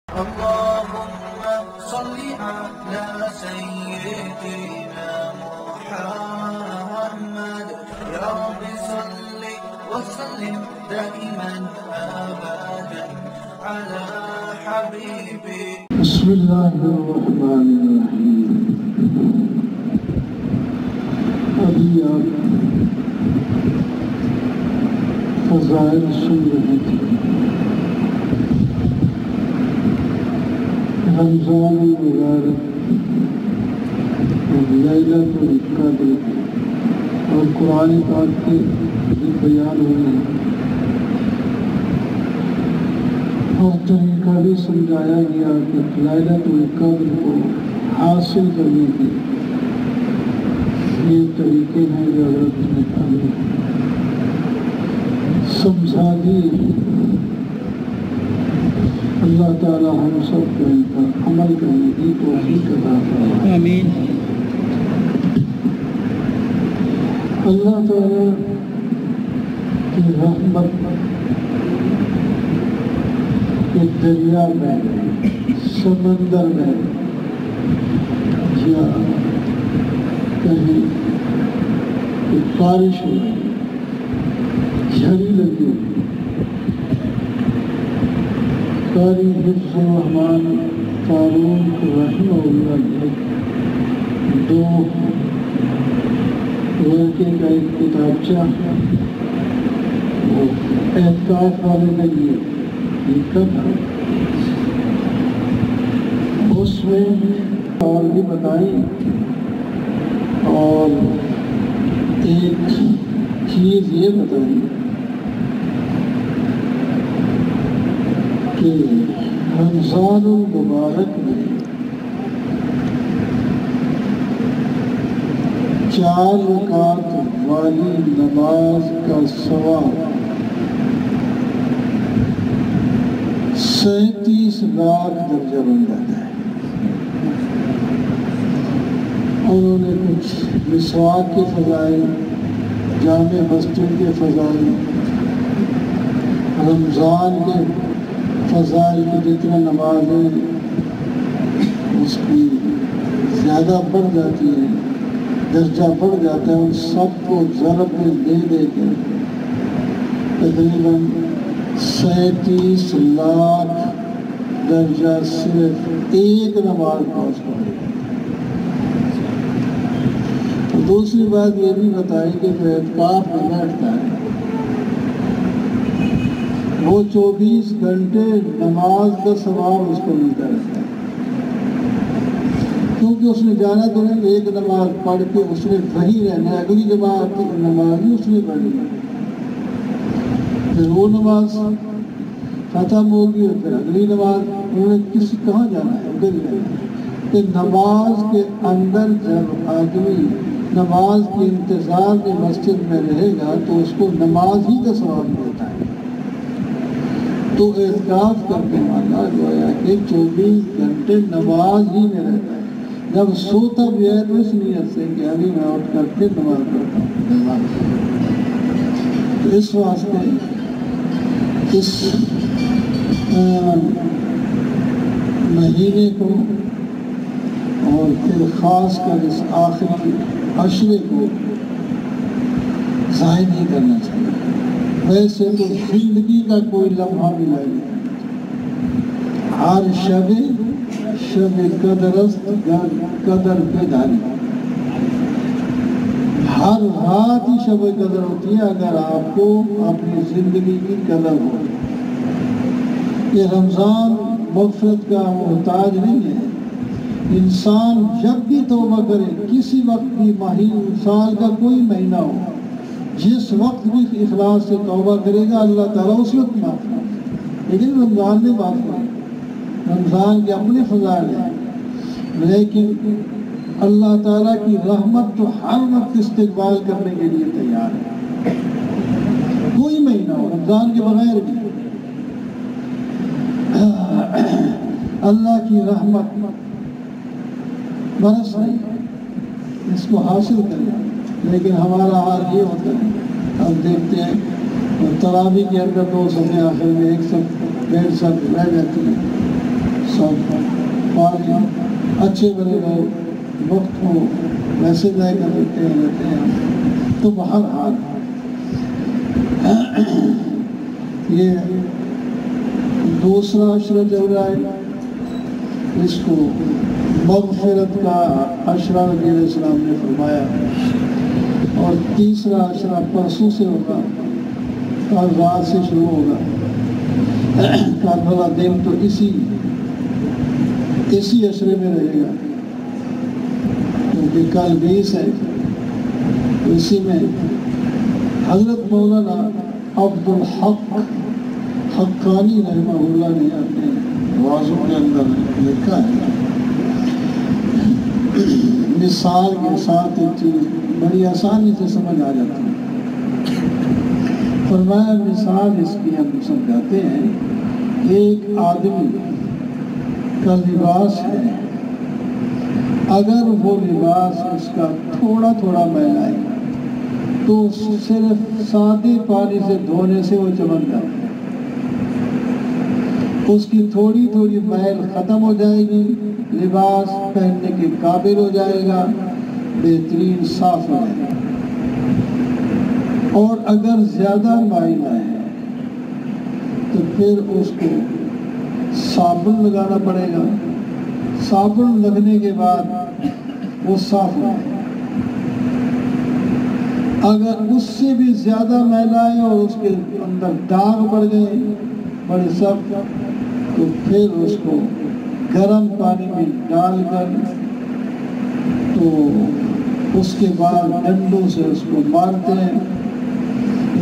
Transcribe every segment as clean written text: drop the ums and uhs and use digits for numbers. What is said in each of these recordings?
اللهم صل على سيدنا محمد يا رب صل وسلم دائما أبدا على حبيبي. بسم الله الرحمن الرحیم. ابھی آپ فضائل سن رہے تھے. رمضان المبارک اور لیلۃ القدر اور قرآن پاک کے بھی بیان ہوئے ہیں اور طریقہ بھی سمجھایا گیا کہ لیلۃ القدر کو حاصل کرنے کے یہ طریقے ہیں جو حضرت نے ہمیں سمجھا دیے. اللہ تعالی ہم سب کو ان پر عمل کرنے کی توفیق عطا فرمائے. آمین. اللہ تعالی کی رحمت ایک دریا میں, سمندر میں یا کہیں ایک بارش ہوئی, جھڑی لگی, قاری حفظ الرحمان فاروق رحمہ اللہ نے دو لڑکے کا ایک کتابچہ وہ اعتکاف والے نے لکھا تھا. اس میں اور بھی بتائی اور ایک چیز یہ بتائی کہ رمضان المبارک میں 4 رکعت والی نماز کا ثواب 37 لاکھ درجہ بن جاتا ہے. انہوں نے کچھ مسواک کے فضائل, جامع مسجد کے فضائل, رمضان کے فضائل کی جتنا نمازیں اس کی زیادہ بڑھ جاتی ہیں, درجہ بڑھ جاتا ہے, ان سب کو ضرب میں دے کے تقریباً 37 لاکھ درجہ صرف ایک نماز پاس کرے. دوسری بات یہ بھی بتائی کہ جو اعتکاف میں بیٹھتا ہے وہ 24 گھنٹے نماز کا ثواب اس کو ملتا رہتا ہے, کیونکہ اس نے جانا تو نہیں, ایک نماز پڑھ کے اس نے وہی رہنا ہے, اگلی جماعت نماز بھی اس نے پڑھنی ہے, پھر وہ نماز ختم ہوگی اور پھر اگلی نماز. انہوں نے کہاں جانا ہے, ادھر ہی رہنا ہے. کہ نماز کے اندر جب آدمی نماز کے انتظار میں مسجد میں رہے گا تو اس کو نماز ہی کا ثواب ملتا ہے. تو اعتکاف کرنے والا جو ہے کہ 24 گھنٹے نماز ہی میں رہتا ہے. جب سوتا بھی ہے تو اس نیت سے کہ ابھی میں اٹھ کر کے نماز پڑھتا ہوں. تو اس واسطے اس مہینے کو اور پھر خاص کر اس آخری عشرے کو ضائع نہیں کرنا چاہیے. ویسے تو زندگی کا کوئی لمحہ بھی نہیں, ہر شب قدر پہ داری, ہر رات ہی شب قدر ہوتی ہے اگر آپ کو اپنی زندگی کی قدر ہو. یہ رمضان مغفرت کا محتاج نہیں ہے. انسان جب بھی توبہ کرے, کسی وقت بھی مہینے سال کا کوئی مہینہ ہو, جس وقت بھی اخلاص سے توبہ کرے گا اللہ تعالیٰ اس وقت معاف کرے. لیکن رمضان میں معاف کرے, رمضان کے اپنے فضائل ہیں, لیکن اللہ تعالیٰ کی رحمت تو ہر وقت استقبال کرنے کے لیے تیار ہے. کوئی مہینہ ہو رمضان کے بغیر بھی اللہ کی رحمت برس رہی ہے, اس کو حاصل کریں. لیکن ہمارا حال یہ ہوتا ہے, ہم دیکھتے ہیں تراویح کی حرکت 2 سمے آخر میں 1 سب 1.5 سب رہ جاتی ہے, سب پانی اچھے بڑے لوگ وقت کو ویسے طے کر دیتے ہیں رہتے ہیں. تو بہرحال یہ دوسرا عشرہ جو رہا ہے اس کو مغفرت کا عشرہ نبی علیہ السلام نے فرمایا. اور تیسرا عشرہ پرسوں سے ہوگا اور رات سے شروع ہوگا. کل والا دن تو اسی عشرے میں رہے گا کیونکہ کل 20 ہے. اسی میں حضرت مولانا عبدالحق حقانی رحمہ اللہ نے اپنے واضح کے اندر لکھا ہے. مثال کے ساتھ ایک چیز بڑی آسانی سے سمجھ آ جاتی ہے. فرمایا مثال اس کی ہم سمجھاتے ہیں. ایک آدمی کا لباس ہے, اگر وہ لباس اس کا تھوڑا تھوڑا میلا ہے تو صرف سادے پانی سے دھونے سے وہ چمک جاتا ہے. اس کی تھوڑی تھوڑی میل ختم ہو جائے گی, لباس پہننے کے قابل ہو جائے گا, بہترین صاف ہو جائے گا. اور اگر زیادہ مائلہ ہے تو پھر اس کو صابن لگانا پڑے گا. صابن لگنے کے بعد وہ صاف ہو جائے گا. اگر اس سے بھی زیادہ میلا ہے اور اس کے اندر داغ پڑ گئے بڑے سخت, تو پھر اس کو گرم پانی میں ڈال کر تو اس کے بعد ڈنڈوں سے اس کو مارتے ہیں.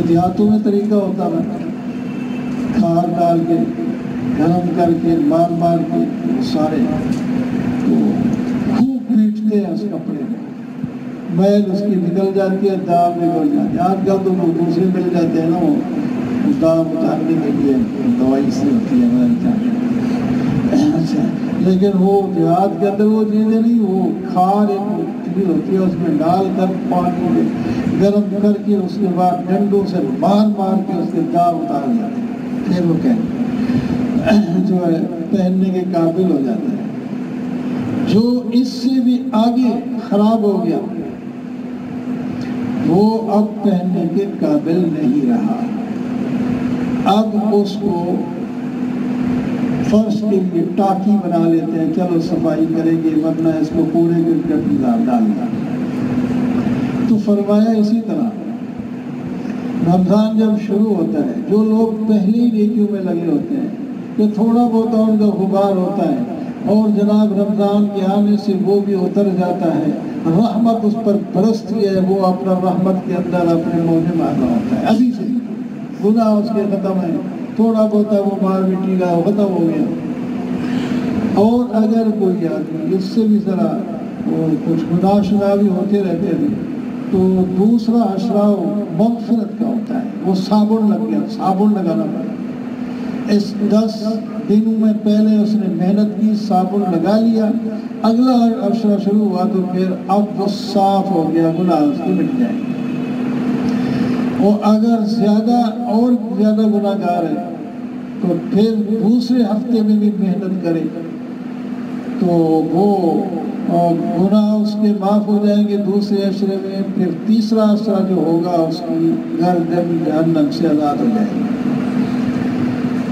دیہاتوں میں طریقہ ہوتا ہے, کھار ڈال کے گرم کر کے مار مار کے سارے تو خوب پیٹتے ہیں اس کپڑے کو, میل اس کی نکل جاتی ہے, داغ نکل جاتے ہیں. آج کل تو وہ دوسرے مل جاتے ہیں نا, وہ داغ اتارنے کے لیے دوائی سے ہوتی ہے میل. اچھا, لیکن وہ دیہات کے اندر وہ چیزیں نہیں, وہ کھار ایک ہوتی ہے, اس میں ڈال کر پانی میں گرم کر کے اس کے بعد ڈنڈوں سے مار مار کے اس کے داغ اتار جاتے ہیں. پھر وہ جو ہے پہننے کے قابل ہو جاتا ہے. جو اس سے بھی آگے خراب ہو گیا وہ اب پہننے کے قابل نہیں رہا. اب اس کو فرش کے لیے ٹاکی بنا لیتے ہیں, چلو صفائی کریں گے ورنہ اس کو کوڑے کے ڈالنا. تو فرمایا اسی طرح رمضان جب شروع ہوتا ہے, جو لوگ پہلی نیکیوں میں لگے ہوتے ہیں کہ تھوڑا بہت ان کا غبار ہوتا ہے اور جناب رمضان کے آنے سے وہ بھی اتر جاتا ہے, رحمت اس پر برستی ہے, وہ اپنا رحمت کے اندر اپنے منہ میں مارنا ہوتا ہے. ابھی سے گناہ اس کے ختم ہے, تھوڑا بہت وہ مار مٹی کا ختم ہو گیا. اور اگر کوئی آدمی اس سے بھی ذرا کچھ گناہ شنا بھی ہوتے رہتے ہیں تو دوسرا عشرہ مغفرت کا ہوتا ہے. وہ صابن لگ گیا, صابن لگانا پڑا. اس 10 دنوں میں پہلے اس نے محنت کی, صابن لگا لیا, اگلا عشرہ شروع ہوا تو پھر اب وہ صاف ہو گیا, گناہ اس کے مٹ جائے. اور اگر اور زیادہ گناہ گار ہے تو پھر دوسرے ہفتے میں بھی محنت کرے تو وہ گناہ اس کے معاف ہو جائیں گے دوسرے عشرے میں. پھر تیسرا عشرہ جو ہوگا اس کی گردن جہنم سے آزاد ہو جائے گی.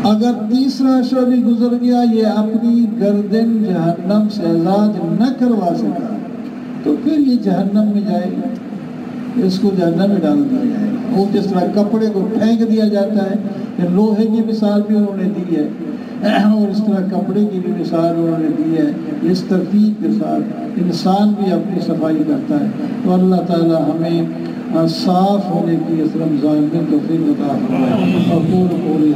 اگر تیسرا عشرہ بھی گزر گیا, یہ اپنی گردن جہنم سے آزاد نہ کروا سکا تو پھر یہ جہنم میں جائے گا, اس کو جہنم میں ڈال دیا جائے گا. وہ جس طرح کپڑے کو پھینک دیا جاتا ہے, کہ لوہے کی مثال بھی انہوں نے دی ہے اور اس طرح کپڑے کی بھی مثال انہوں نے دی ہے. اس ترتیب کے ساتھ انسان بھی اپنی صفائی کرتا ہے. تو اللہ تعالی ہمیں صاف ہونے کی اس رمضان میں توفیق عطا فرمائے. اور پورے